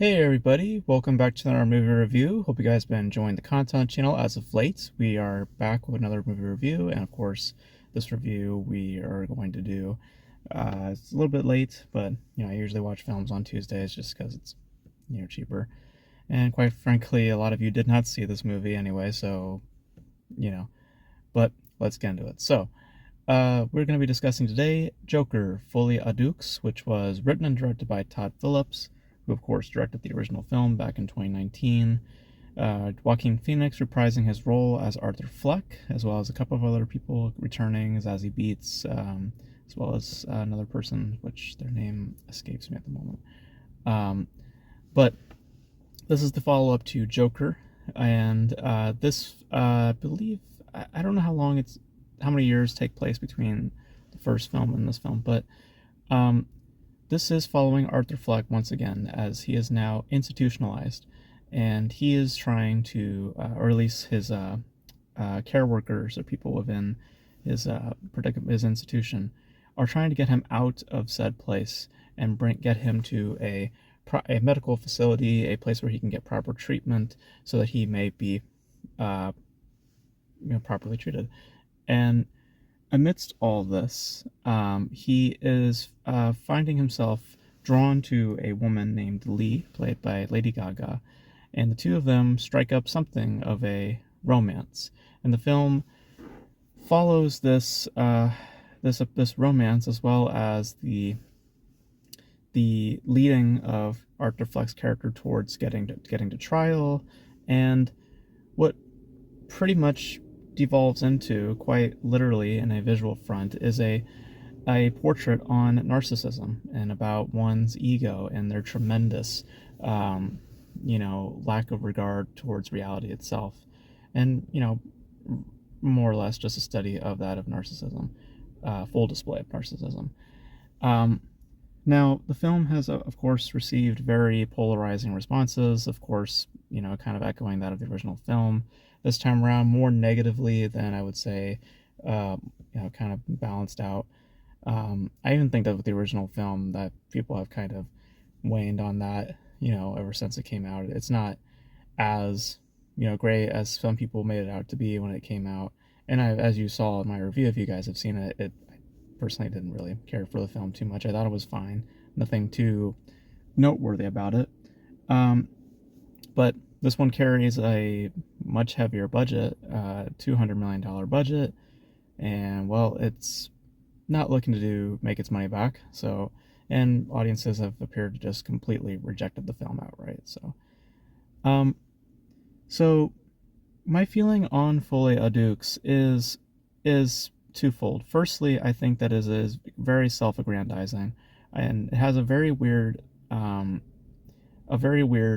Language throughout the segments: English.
Hey everybody, welcome back to our movie review. Hope you guys been enjoying the content channel as of late. We are back with another movie review, and of course, this review we are going to do. It's a little bit late, but I usually watch films on Tuesdays just because it's cheaper. And quite frankly, a lot of you did not see this movie anyway, so you know. But let's get into it. So, we're going to be discussing today Joker, Folie à Deux, which was written and directed by Todd Phillips, who of course directed the original film back in 2019. Joaquin Phoenix reprising his role as Arthur Fleck, as well as a couple of other people returning as Zazie Beetz, as well as another person, which their name escapes me at the moment. But this is the follow-up to Joker, and this, I believe, I don't know how many years take place between the first film and this film, but this is following Arthur Fleck once again, as he is now institutionalized, and he is trying to, or at least his care workers or people within his his institution, are trying to get him out of said place and get him to a medical facility, a place where he can get proper treatment, so that he may be properly treated. And amidst all this, he is finding himself drawn to a woman named Lee, played by Lady Gaga, and the two of them strike up something of a romance. And the film follows this romance, as well as the leading of Arthur Fleck's character towards getting to trial, and what pretty much devolves into, quite literally in a visual front, is a portrait on narcissism and about one's ego and their tremendous lack of regard towards reality itself, and more or less just a study of that of narcissism, full display of narcissism. Now, the film has, of course, received very polarizing responses, of course, kind of echoing that of the original film. This time around, more negatively than I would say, kind of balanced out. I even think that with the original film, that people have kind of waned on that, ever since it came out. It's not as, great as some people made it out to be when it came out. And as you saw in my review, if you guys have seen it, I personally didn't really care for the film too much. I thought it was fine. Nothing too noteworthy about it. But this one carries a much heavier budget, $200 million budget, and well, it's not looking to make its money back. So, and audiences have appeared to just completely rejected the film outright. So, so my feeling on Folie à Deux is twofold. Firstly, I think that it is very self-aggrandizing, and it has a very weird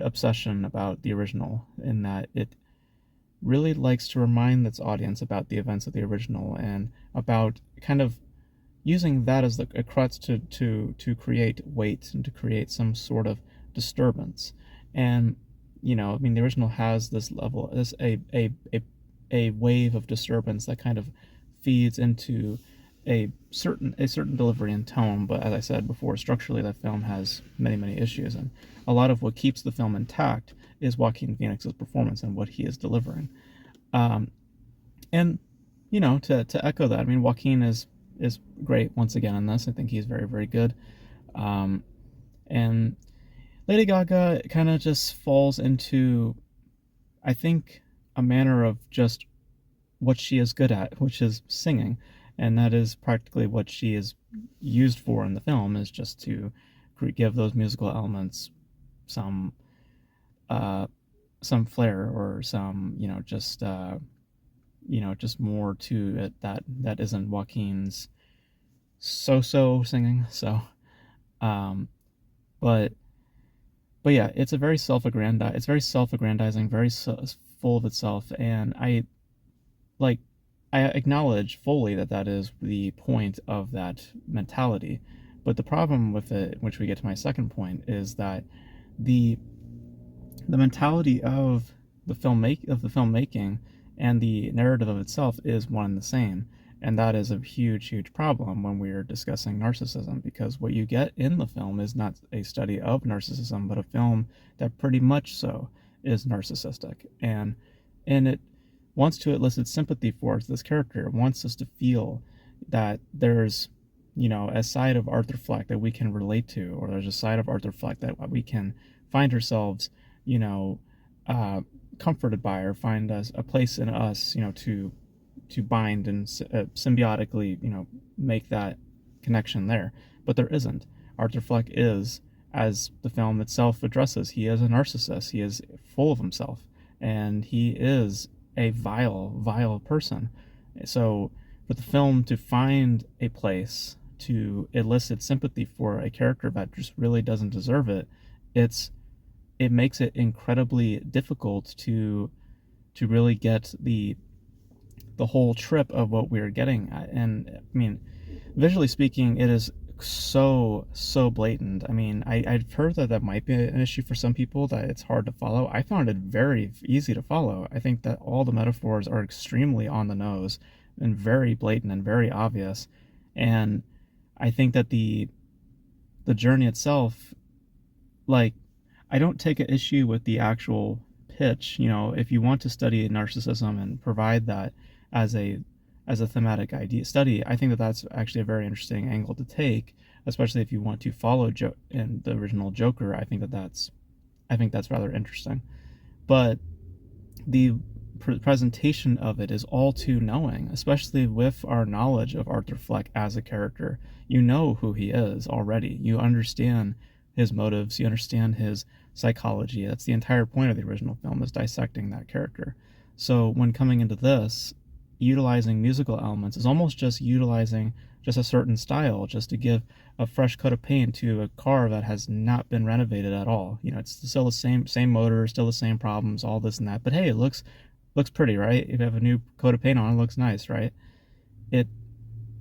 obsession about the original, in that it really likes to remind its audience about the events of the original, and about kind of using that as a crutch to create weight and to create some sort of disturbance. And the original has this level, this a wave of disturbance that kind of feeds into a certain delivery and tone. But as I said before, structurally that film has many issues, and a lot of what keeps the film intact is Joaquin Phoenix's performance and what he is delivering. And to echo that, I mean, Joaquin is great once again in this. I think he's very good. And Lady Gaga kind of just falls into, I think, a manner of just what she is good at, which is singing. And that is practically what she is used for in the film, is just to give those musical elements some flair, or some just more to it that isn't Joaquin's so singing. So but yeah, it's very self-aggrandizing, very full of itself, and I acknowledge fully that is the point of that mentality. But the problem with it, which we get to my second point, is that the mentality of the filmmaking and the narrative of itself is one and the same. And that is a huge problem when we're discussing narcissism, because what you get in the film is not a study of narcissism, but a film that pretty much so is narcissistic. And it wants to elicit sympathy for this character. It wants us to feel that there's, a side of Arthur Fleck that we can relate to, or there's a side of Arthur Fleck that we can find ourselves, you know, uh, comforted by, or find us a place in us, to bind and symbiotically, make that connection there. But there isn't. Arthur Fleck is, as the film itself addresses, he is a narcissist. He is full of himself, and he is a vile person. So, for the film to find a place to elicit sympathy for a character that just really doesn't deserve it, it's it makes it incredibly difficult to really get the whole trip of what we're getting at. And I mean, visually speaking, it is so blatant. I mean, I've heard that might be an issue for some people, that it's hard to follow. I found it very easy to follow. I think that all the metaphors are extremely on the nose and very blatant and very obvious. And I think that the journey itself, like, I don't take an issue with the actual pitch. If you want to study narcissism and provide that as a thematic idea study, I think that that's actually a very interesting angle to take, especially if you want to follow in the original Joker. I think that's rather interesting. But the presentation of it is all too knowing, especially with our knowledge of Arthur Fleck as a character. You know who he is already. You understand his motives. You understand his psychology. That's the entire point of the original film, is dissecting that character. So when coming into this, utilizing musical elements is almost just utilizing just a certain style, just to give a fresh coat of paint to a car that has not been renovated at all. It's still the same motor, still the same problems, all this and that. But hey, it looks pretty, right? If you have a new coat of paint on, it looks nice, right? It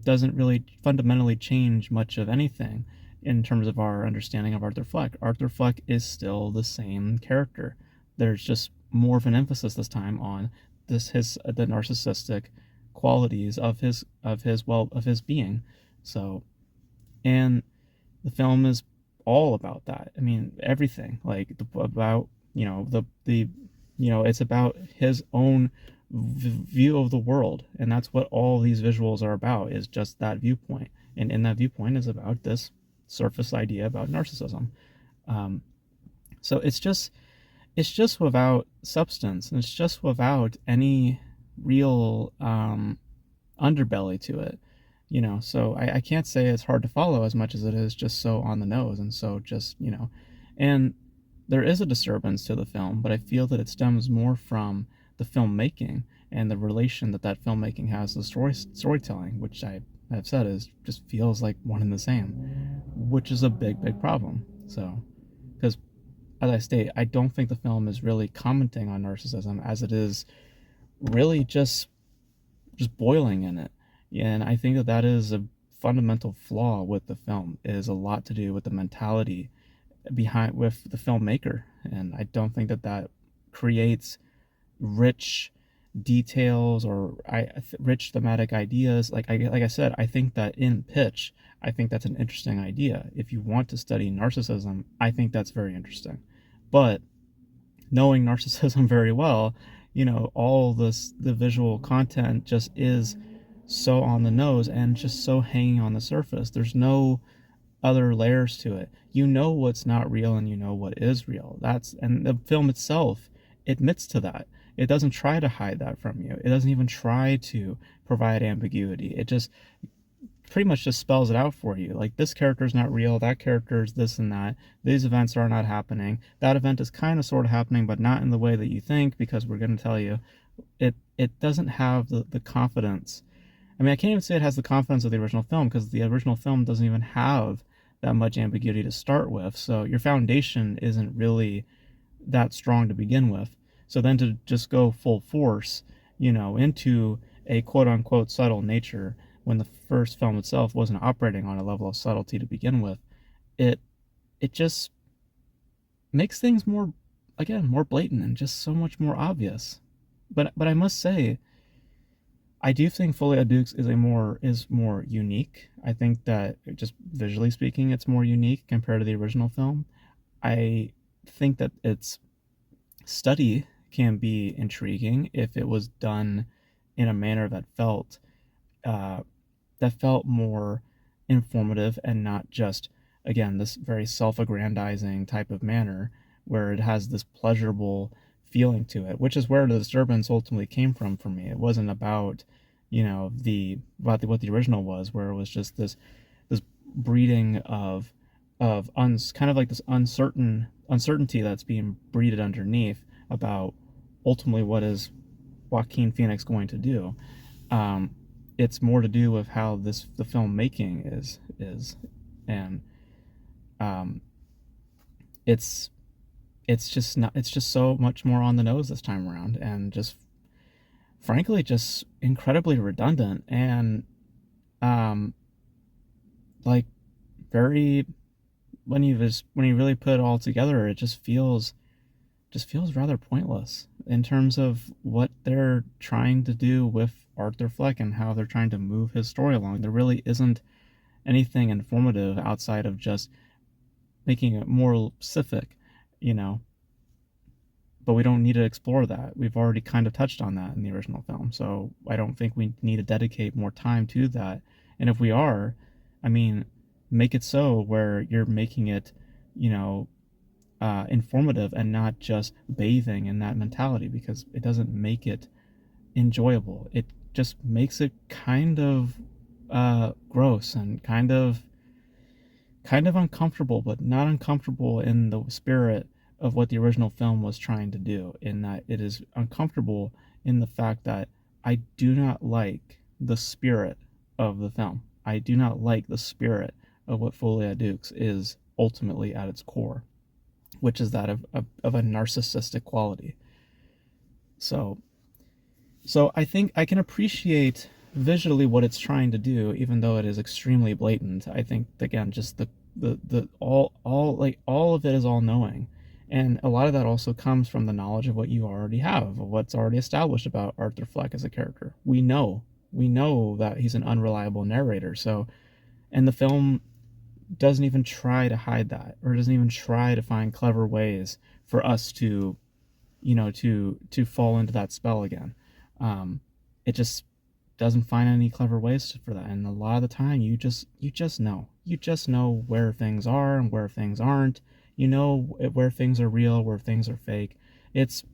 doesn't really fundamentally change much of anything in terms of our understanding of Arthur Fleck. Arthur Fleck is still the same character. There's just more of an emphasis this time on the narcissistic qualities of his being. So, and the film is all about that. I mean, everything, like, about, it's about his own view of the world, and that's what all these visuals are about, is just that viewpoint. And in that viewpoint is about this surface idea about narcissism. So it's just without substance, and it's just without any real underbelly to it. So I can't say it's hard to follow as much as it is just so on the nose, and so just, and there is a disturbance to the film, but I feel that it stems more from the filmmaking and the relation that filmmaking has to storytelling, which I have said is just feels like one and the same, which is a big problem. So, because, as I state, I don't think the film is really commenting on narcissism as it is really just boiling in it. And I think that is a fundamental flaw with the film. It is a lot to do with the mentality with the filmmaker, and I don't think that creates rich details or rich thematic ideas. Like I said, I think that in pitch, I think that's an interesting idea. If you want to study narcissism, I think that's very interesting. But knowing narcissism very well, all the visual content just is so on the nose and just so hanging on the surface. There's no other layers to it. What's not real, and what is real. And the film itself admits to that. It doesn't try to hide that from you. It doesn't even try to provide ambiguity. It just pretty much just spells it out for you. Like, this character is not real, that character is this and that, these events are not happening, that event is kind of sort of happening, but not in the way that you think, because we're going to tell you. It doesn't have the confidence. I mean, I can't even say it has the confidence of the original film, because the original film doesn't even have that much ambiguity to start with. So your foundation isn't really that strong to begin with. So then to just go full force, into a quote unquote subtle nature, when the first film itself wasn't operating on a level of subtlety to begin with, it just makes things more blatant and just so much more obvious. But I must say, I do think Folie Dukes is more unique. I think that just visually speaking, it's more unique compared to the original film. I think that its study can be intriguing if it was done in a manner uh, that felt more informative and not just, again, this very self-aggrandizing type of manner where it has this pleasurable feeling to it, which is where the disturbance ultimately came from for me. It wasn't about, what the original was, where it was just this breeding of kind of like this uncertainty that's being breeded underneath about ultimately what is Joaquin Phoenix going to do. Um, it's more to do with how the filmmaking is, and um, it's it's just not it's just so much more on the nose this time around, and just frankly just incredibly redundant, and um, like very when you really put it all together, it just feels rather pointless in terms of what they're trying to do with Arthur Fleck and how they're trying to move his story along. There really isn't anything informative outside of just making it more specific, you know. But we don't need to explore that. We've already kind of touched on that in the original film, so I don't think we need to dedicate more time to that. And if we are, I mean, make it so where you're making it, you know, informative and not just bathing in that mentality, because it doesn't make it enjoyable. It just makes it kind of gross and kind of uncomfortable, but not uncomfortable in the spirit of what the original film was trying to do. In that it is uncomfortable in the fact that I do not like the spirit of the film. I do not like the spirit of what Folie Dukes is ultimately at its core, which is that of a narcissistic quality. So so I think I can appreciate visually what it's trying to do, even though it is extremely blatant. I think again, just the all of it is all knowing, and a lot of that also comes from the knowledge of what you already have, of what's already established about Arthur Fleck as a character. We know that he's an unreliable narrator. So, and the film doesn't even try to hide that, or doesn't even try to find clever ways for us to to fall into that spell again. Um, it just doesn't find any clever ways for that, and a lot of the time you just know where things are and where things aren't. You know where things are real, where things are fake. It's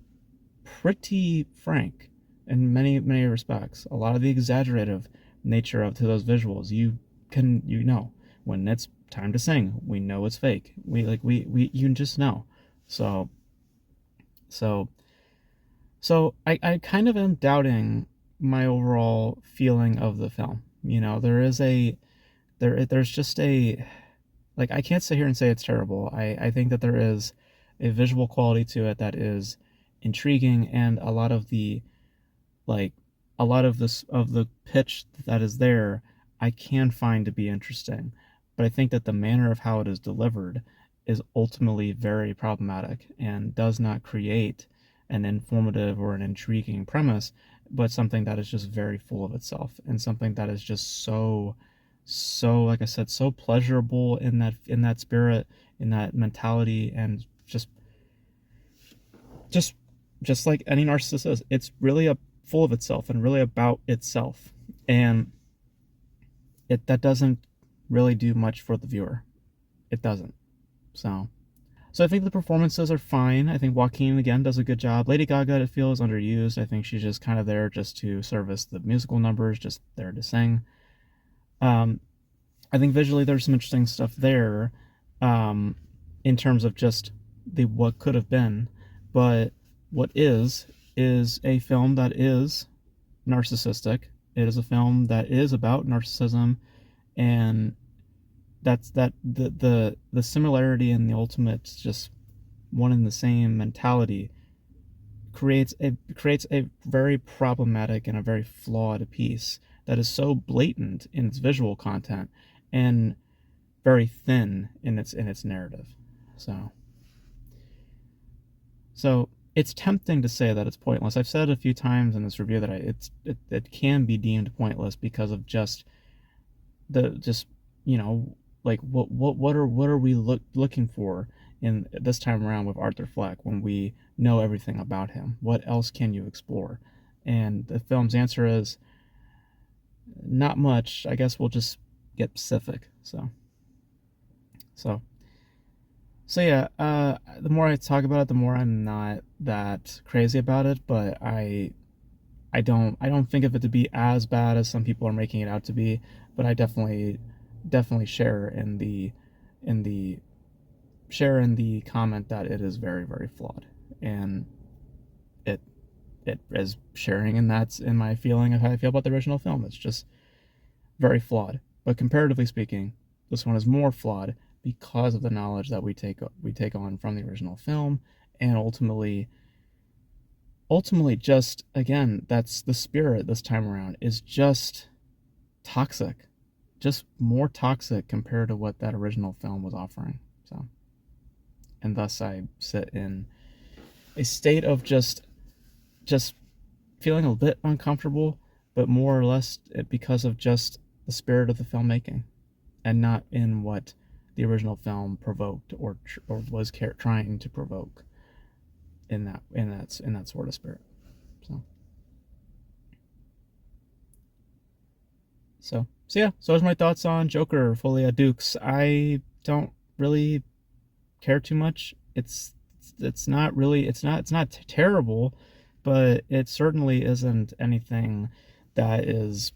pretty frank in many respects. A lot of the exaggerative nature of to those visuals, you know when it's time to sing, we know it's fake. We you just know. So so I kind of am doubting my overall feeling of the film. There's just a, like, I can't sit here and say it's terrible. I think that there is a visual quality to it that is intriguing, and like a lot of this of the pitch that is there I can find to be interesting. But I think that the manner of how it is delivered is ultimately very problematic and does not create an informative or an intriguing premise, but something that is just very full of itself, and something that is just like I said, so pleasurable in that spirit, in that mentality, and just just like any narcissist is, it's really full of itself and really about itself, and it that doesn't really do much for the viewer. It doesn't. So I think the performances are fine. I think Joaquin again does a good job. Lady Gaga, it feels underused. I think she's just kind of there just to service the musical numbers, just there to sing. Um, I think visually there's some interesting stuff there, um, in terms of just the what could have been, but what is a film that is narcissistic. It is a film that is about narcissism, and that's the similarity in the ultimate, just one and the same mentality, creates a very problematic and a very flawed piece that is so blatant in its visual content and very thin in its narrative. So so it's tempting to say that it's pointless. I've said a few times in this review that it can be deemed pointless because of just the just you know like what are we looking for in this time around with Arthur Fleck when we know everything about him? What else can you explore? And the film's answer is not much. I guess we'll just get specific. So so yeah. The more I talk about it, the more I'm not that crazy about it. But I don't think of it to be as bad as some people are making it out to be. But I definitely share in the comment that it is very, very flawed, and it it is sharing, and that's in my feeling of how I feel about the original film. It's just very flawed. But comparatively speaking, this one is more flawed because of the knowledge that we take on from the original film, and ultimately just again, that's the spirit this time around is just toxic, just more toxic compared to what that original film was offering. So, and thus I sit in a state of just feeling a bit uncomfortable, but more or less because of just the spirit of the filmmaking, and not in what the original film provoked or was trying to provoke in that sort of spirit. So so yeah. So those are my thoughts on Joker Folie Dukes. I don't really care too much. It's not really it's not terrible, but it certainly isn't anything that is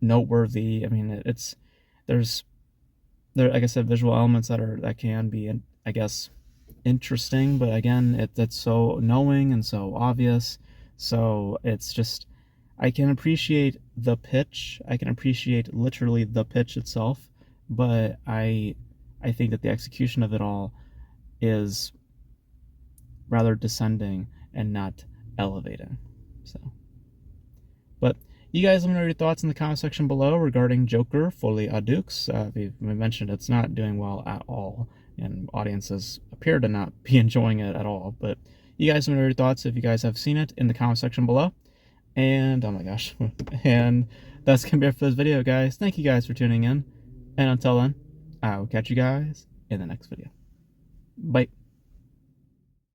noteworthy. I mean, it's there's like I said, visual elements that can be, I guess, interesting, but again, it's so knowing and so obvious. So it's just I can appreciate the pitch. I can appreciate literally the pitch itself, but I think that the execution of it all is rather descending and not elevating. So, but you guys let me know your thoughts in the comment section below regarding Joker Folie à Deux. We mentioned it's not doing well at all, and audiences appear to not be enjoying it at all. But you guys let me know your thoughts if you guys have seen it in the comment section below. And oh my gosh, and that's gonna be it for this video, guys. Thank you guys for tuning in, and until then, I will catch you guys in the next video. Bye.